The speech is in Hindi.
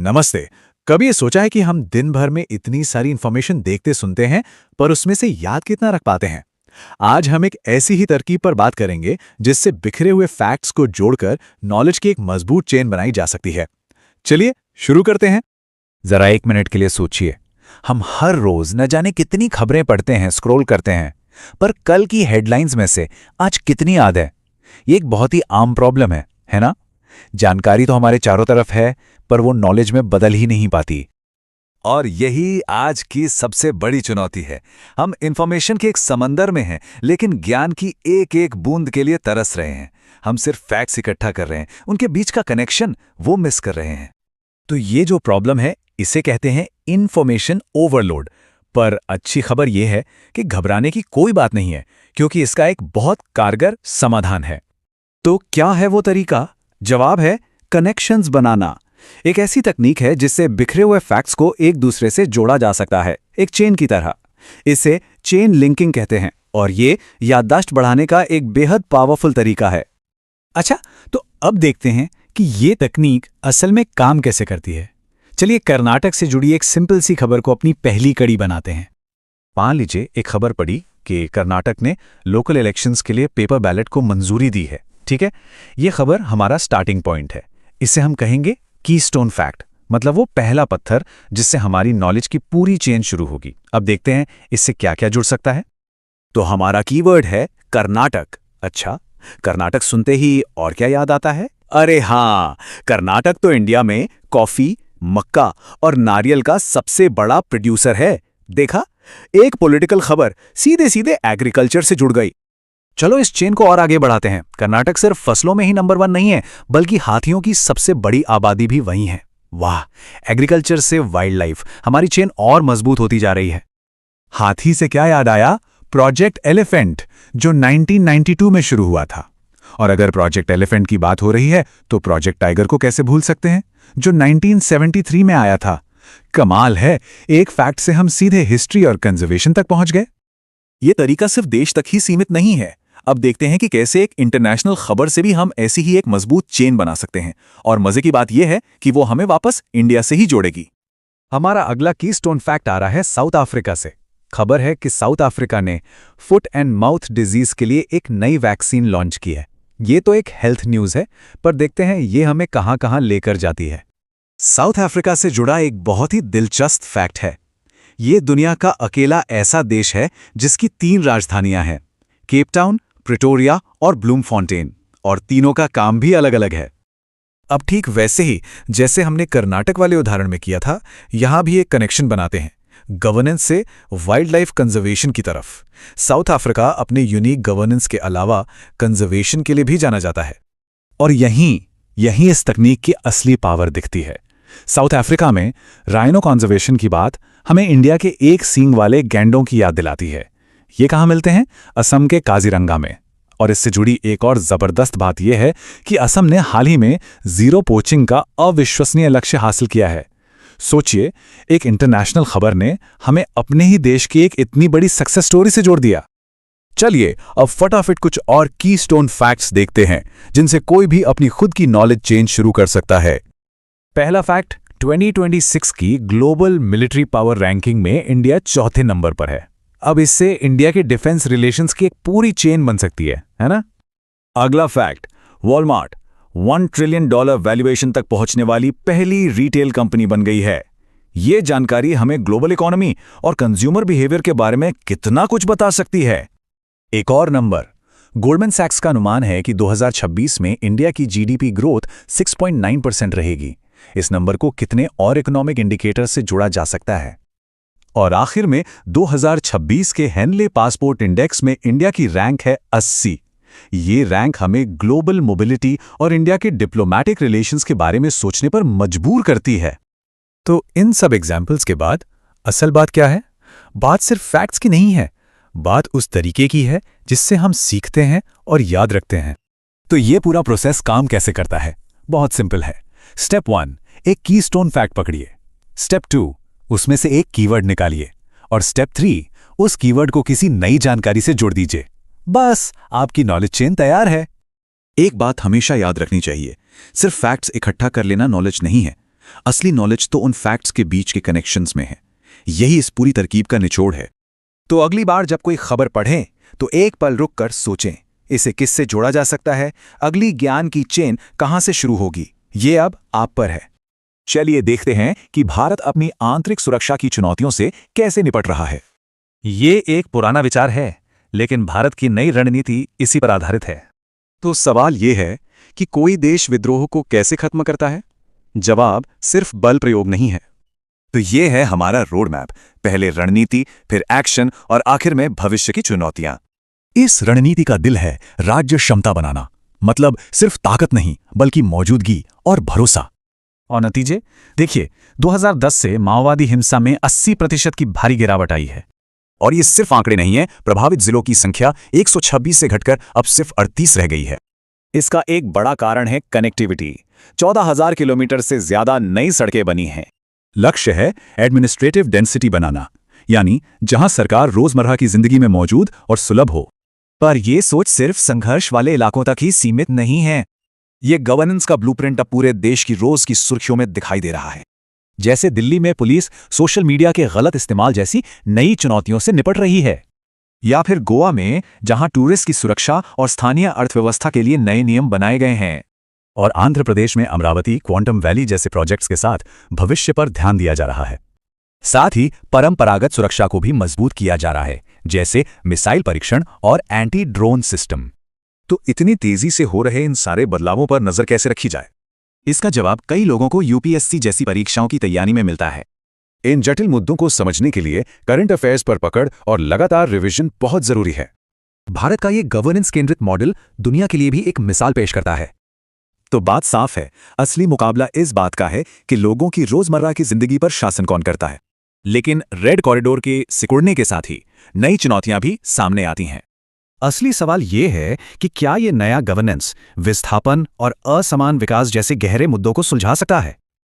नमस्ते। कभी ये सोचा है कि हम दिन भर में इतनी सारी इंफॉर्मेशन देखते सुनते हैं, पर उसमें से याद कितना रख पाते हैं? आज हम एक ऐसी ही तरकीब पर बात करेंगे जिससे बिखरे हुए फैक्ट्स को जोड़कर नॉलेज की एक मजबूत चेन बनाई जा सकती है। चलिए शुरू करते हैं। जरा एक मिनट के लिए सोचिए। हम हर रोज न जाने कितनी खबरें पढ़ते हैं, स्क्रॉल करते हैं, पर कल की हेडलाइंस में से आज कितनी याद है? ये एक बहुत ही आम प्रॉब्लम है ना? जानकारी तो हमारे चारों तरफ है, पर वो नॉलेज में बदल ही नहीं पाती। और यही आज की सबसे बड़ी चुनौती है। हम इंफॉर्मेशन के एक समंदर में हैं, लेकिन ज्ञान की एक एक बूंद के लिए तरस रहे हैं। हम सिर्फ फैक्ट्स इकट्ठा कर रहे हैं, उनके बीच का कनेक्शन वो मिस कर रहे हैं। तो ये जो प्रॉब्लम है, इसे कहते हैं इंफॉर्मेशन ओवरलोड। पर अच्छी खबर यह है कि घबराने की कोई बात नहीं है, क्योंकि इसका एक बहुत कारगर समाधान है। तो क्या है वो तरीका? जवाब है कनेक्शंस बनाना। एक ऐसी तकनीक है जिससे बिखरे हुए फैक्ट्स को एक दूसरे से जोड़ा जा सकता है, एक चेन की तरह। इसे चेन लिंकिंग कहते हैं, और ये याददाश्त बढ़ाने का एक बेहद पावरफुल तरीका है। अच्छा, तो अब देखते हैं कि ये तकनीक असल में काम कैसे करती है। चलिए कर्नाटक से जुड़ी एक सिंपल सी खबर को अपनी पहली कड़ी बनाते हैं। मान लीजिए एक खबर पड़ी कि कर्नाटक ने लोकल इलेक्शंस के लिए पेपर बैलेट को मंजूरी दी है। ठीक है, ये खबर हमारा स्टार्टिंग पॉइंट है। इसे हम कहेंगे कीस्टोन फैक्ट, मतलब वो पहला पत्थर जिससे हमारी नॉलेज की पूरी चेन शुरू होगी। अब देखते हैं इससे क्या क्या जुड़ सकता है। तो हमारा कीवर्ड है कर्नाटक। अच्छा, कर्नाटक सुनते ही और क्या याद आता है? अरे हाँ, कर्नाटक तो इंडिया में कॉफी, मक्का और नारियल का सबसे बड़ा प्रोड्यूसर है। देखा, एक पॉलिटिकल खबर सीधे सीधे एग्रीकल्चर से जुड़ गई। चलो इस चेन को और आगे बढ़ाते हैं। कर्नाटक सिर्फ फसलों में ही नंबर 1 नहीं है, बल्कि हाथियों की सबसे बड़ी आबादी भी वहीं है। वाह, एग्रीकल्चर से वाइल्ड लाइफ, हमारी चेन और मजबूत होती जा रही है। हाथी से क्या याद आया? प्रोजेक्ट एलिफेंट, जो 1992 में शुरू हुआ था। और अगर प्रोजेक्ट एलिफेंट की बात हो रही है, तो प्रोजेक्ट टाइगर को कैसे भूल सकते हैं, जो 1973 में आया था। कमाल है, एक फैक्ट से हम सीधे हिस्ट्री और कंजर्वेशन तक पहुंच गए। ये तरीका सिर्फ देश तक ही सीमित नहीं है। अब देखते हैं कि कैसे एक इंटरनेशनल खबर से भी हम ऐसी ही एक मजबूत चेन बना सकते हैं। और मजे की बात यह है कि वो हमें वापस इंडिया से ही जोड़ेगी। हमारा अगला कीस्टोन फैक्ट आ रहा है साउथ अफ्रीका से। खबर है कि साउथ अफ्रीका ने फुट एंड माउथ डिजीज के लिए एक नई वैक्सीन लॉन्च की है। ये तो एक हेल्थ न्यूज है, पर देखते हैं ये हमें कहां कहां लेकर जाती है। साउथ अफ्रीका से जुड़ा एक बहुत ही दिलचस्प फैक्ट है। ये दुनिया का अकेला ऐसा देश है जिसकी 3 राजधानियां हैं, केप टाउन, प्रिटोरिया और ब्लूमफॉन्टेन, और तीनों का काम भी अलग अलग है। अब ठीक वैसे ही जैसे हमने कर्नाटक वाले उदाहरण में किया था, यहां भी एक कनेक्शन बनाते हैं, गवर्नेंस से वाइल्ड लाइफ कंजर्वेशन की तरफ। साउथ अफ्रीका अपने यूनिक गवर्नेंस के अलावा कंजर्वेशन के लिए भी जाना जाता है, और यहीं इस तकनीक की असली पावर दिखती है। साउथ अफ्रीका में राइनो कंजर्वेशन की बात हमें इंडिया के एक सींग वाले गैंडों की याद दिलाती है। ये कहाँ मिलते हैं? असम के काजीरंगा में। और इससे जुड़ी एक और जबरदस्त बात यह है कि असम ने हाल ही में जीरो पोचिंग का अविश्वसनीय लक्ष्य हासिल किया है। सोचिए, एक इंटरनेशनल खबर ने हमें अपने ही देश की एक इतनी बड़ी सक्सेस स्टोरी से जोड़ दिया। चलिए अब फटाफट कुछ और कीस्टोन फैक्ट्स देखते हैं जिनसे कोई भी अपनी खुद की नॉलेज चेन शुरू कर सकता है। पहला फैक्ट, 2026 की ग्लोबल मिलिट्री पावर रैंकिंग में इंडिया 4थे नंबर पर है। अब इससे इंडिया के डिफेंस रिलेशंस की एक पूरी चेन बन सकती है ना? अगला फैक्ट, वॉलमार्ट $1 ट्रिलियन वैल्यूएशन तक पहुंचने वाली पहली रिटेल कंपनी बन गई है। ये जानकारी हमें ग्लोबल इकोनॉमी और कंज्यूमर बिहेवियर के बारे में कितना कुछ बता सकती है। एक और नंबर, गोल्डमैन सैक्स का अनुमान है कि 2026 में इंडिया की जीडीपी ग्रोथ 6.9% रहेगी। इस नंबर को कितने और इकोनॉमिक इंडिकेटर्स से जोड़ा जा सकता है? और आखिर में 2026 के हेनले पासपोर्ट इंडेक्स में इंडिया की रैंक है 80। ये रैंक हमें ग्लोबल मोबिलिटी और इंडिया के डिप्लोमैटिक रिलेशंस के बारे में सोचने पर मजबूर करती है। तो इन सब एग्जाम्पल्स के बाद असल बात क्या है? बात सिर्फ फैक्ट्स की नहीं है, बात उस तरीके की है जिससे हम सीखते हैं और याद रखते हैं। तो ये पूरा प्रोसेस काम कैसे करता है? बहुत सिंपल है। स्टेप 1, एक कीस्टोन फैक्ट पकड़िए। स्टेप 2, उसमें से एक कीवर्ड निकालिए। और स्टेप 3, उस कीवर्ड को किसी नई जानकारी से जोड़ दीजिए। बस आपकी नॉलेज चेन तैयार है। एक बात हमेशा याद रखनी चाहिए, सिर्फ फैक्ट्स इकट्ठा कर लेना नॉलेज नहीं है। असली नॉलेज तो उन फैक्ट्स के बीच के कनेक्शंस में है। यही इस पूरी तरकीब का निचोड़ है। तो अगली बार जब कोई खबर पढ़ें तो एक पल रुक कर सोचें, इसे किससे जोड़ा जा सकता है, अगली ज्ञान की चेन कहां से शुरू होगी। ये अब आप पर है। चलिए देखते हैं कि भारत अपनी आंतरिक सुरक्षा की चुनौतियों से कैसे निपट रहा है। ये एक पुराना विचार है, लेकिन भारत की नई रणनीति इसी पर आधारित है। तो सवाल ये है कि कोई देश विद्रोह को कैसे खत्म करता है? जवाब सिर्फ बल प्रयोग नहीं है। तो ये है हमारा रोड मैप। पहले रणनीति, फिर एक्शन और आखिर में भविष्य की चुनौतियां। इस रणनीति का दिल है राज्य क्षमता बनाना, मतलब सिर्फ ताकत नहीं बल्कि मौजूदगी और भरोसा। और नतीजे देखिए, 2010 से माओवादी हिंसा में 80% की भारी गिरावट आई है। और ये सिर्फ आंकड़े नहीं है, प्रभावित जिलों की संख्या 126 से घटकर अब सिर्फ 38 रह गई है। इसका एक बड़ा कारण है कनेक्टिविटी। 14,000 किलोमीटर से ज्यादा नई सड़कें बनी हैं। लक्ष्य है एडमिनिस्ट्रेटिव डेंसिटी बनाना, यानी जहां सरकार रोजमर्रा की जिंदगी में मौजूद और सुलभ हो। पर यह सोच सिर्फ संघर्ष वाले इलाकों तक ही सीमित नहीं है। ये गवर्नेंस का ब्लूप्रिंट अब पूरे देश की रोज की सुर्खियों में दिखाई दे रहा है। जैसे दिल्ली में पुलिस सोशल मीडिया के गलत इस्तेमाल जैसी नई चुनौतियों से निपट रही है, या फिर गोवा में जहां टूरिस्ट की सुरक्षा और स्थानीय अर्थव्यवस्था के लिए नए नियम बनाए गए हैं। और आंध्र प्रदेश में अमरावती क्वांटम वैली जैसे प्रोजेक्ट्स के साथ भविष्य पर ध्यान दिया जा रहा है। साथ ही परंपरागत सुरक्षा को भी मजबूत किया जा रहा है, जैसे मिसाइल परीक्षण और एंटी ड्रोन सिस्टम। तो इतनी तेजी से हो रहे इन सारे बदलावों पर नजर कैसे रखी जाए? इसका जवाब कई लोगों को यूपीएससी जैसी परीक्षाओं की तैयारी में मिलता है। इन जटिल मुद्दों को समझने के लिए करंट अफेयर्स पर पकड़ और लगातार रिवीजन बहुत जरूरी है। भारत का ये गवर्नेंस केंद्रित मॉडल दुनिया के लिए भी एक मिसाल पेश करता है। तो बात साफ है, असली मुकाबला इस बात का है कि लोगों की रोजमर्रा की जिंदगी पर शासन कौन करता है। लेकिन रेड कॉरिडोर के सिकुड़ने के साथ ही नई चुनौतियां भी सामने आती हैं। असली सवाल ये है कि क्या ये नया गवर्नेंस विस्थापन और असमान विकास जैसे गहरे मुद्दों को सुलझा सकता है।